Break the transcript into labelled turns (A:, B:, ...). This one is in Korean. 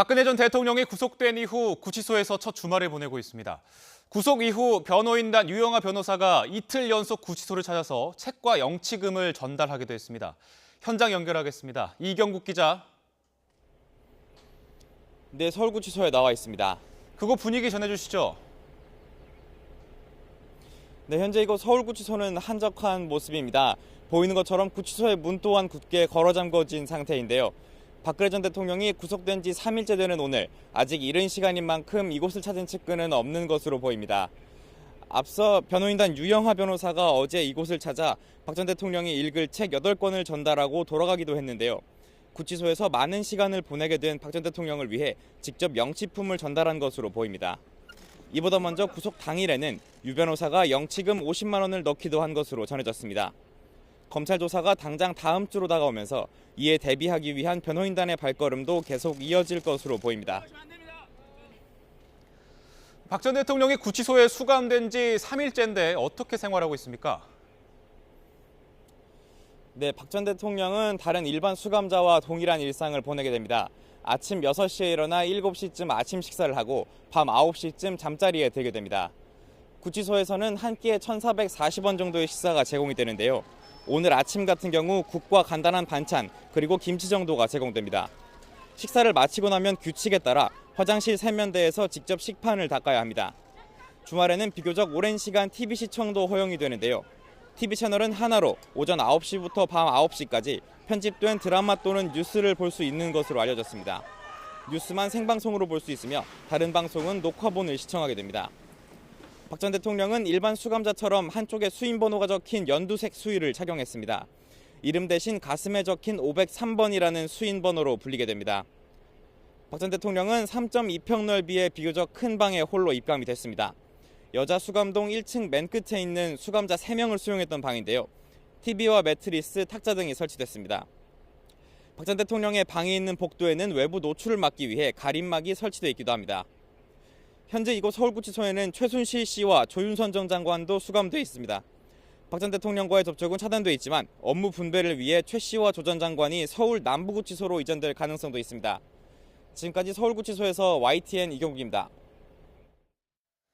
A: 박근혜 전 대통령이 구속된 이후 구치소에서 첫 주말을 보내고 있습니다. 구속 이후 변호인단 유영하 변호사가 이틀 연속 구치소를 찾아서 책과 영치금을 전달하기도 했습니다. 현장 연결하겠습니다. 이경국 기자.
B: 네, 서울구치소에 나와 있습니다.
A: 그곳 분위기 전해주시죠.
B: 네, 현재 이곳 서울구치소는 한적한 모습입니다. 보이는 것처럼 구치소의 문 또한 굳게 걸어 잠궈진 상태인데요. 박근혜 전 대통령이 구속된 지 3일째 되는 오늘, 아직 이른 시간인 만큼 이곳을 찾은 측근은 없는 것으로 보입니다. 앞서 변호인단 유영하 변호사가 어제 이곳을 찾아 박 전 대통령이 읽을 책 8권을 전달하고 돌아가기도 했는데요. 구치소에서 많은 시간을 보내게 된 박 전 대통령을 위해 직접 영치품을 전달한 것으로 보입니다. 이보다 먼저 구속 당일에는 유 변호사가 영치금 50만 원을 넣기도 한 것으로 전해졌습니다. 검찰 조사가 당장 다음 주로 다가오면서 이에 대비하기 위한 변호인단의 발걸음도 계속 이어질 것으로 보입니다.
A: 박 전 대통령이 구치소에 수감된 지 3일째인데 어떻게 생활하고 있습니까?
B: 네, 박 전 대통령은 다른 일반 수감자와 동일한 일상을 보내게 됩니다. 아침 6시에 일어나 7시쯤 아침 식사를 하고 밤 9시쯤 잠자리에 들게 됩니다. 구치소에서는 한 끼에 1,440원 정도의 식사가 제공이 되는데요. 오늘 아침 같은 경우 국과 간단한 반찬 그리고 김치 정도가 제공됩니다. 식사를 마치고 나면 규칙에 따라 화장실 세면대에서 직접 식판을 닦아야 합니다. 주말에는 비교적 오랜 시간 TV 시청도 허용이 되는데요. TV 채널은 하나로 오전 9시부터 밤 9시까지 편집된 드라마 또는 뉴스를 볼 수 있는 것으로 알려졌습니다. 뉴스만 생방송으로 볼 수 있으며 다른 방송은 녹화본을 시청하게 됩니다. 박 전 대통령은 일반 수감자처럼 한쪽에 수인번호가 적힌 연두색 수의를 착용했습니다. 이름 대신 가슴에 적힌 503번이라는 수인번호로 불리게 됩니다. 박 전 대통령은 3.2평 넓이의 비교적 큰 방에 홀로 입감이 됐습니다. 여자 수감동 1층 맨 끝에 있는 수감자 3명을 수용했던 방인데요. TV와 매트리스, 탁자 등이 설치됐습니다. 박 전 대통령의 방에 있는 복도에는 외부 노출을 막기 위해 가림막이 설치되어 있기도 합니다. 현재 이곳 서울구치소에는 최순실 씨와 조윤선 전 장관도 수감돼 있습니다. 박 전 대통령과의 접촉은 차단돼 있지만 업무 분배를 위해 최 씨와 조 전 장관이 서울 남부구치소로 이전될 가능성도 있습니다. 지금까지 서울구치소에서 YTN 이경국입니다.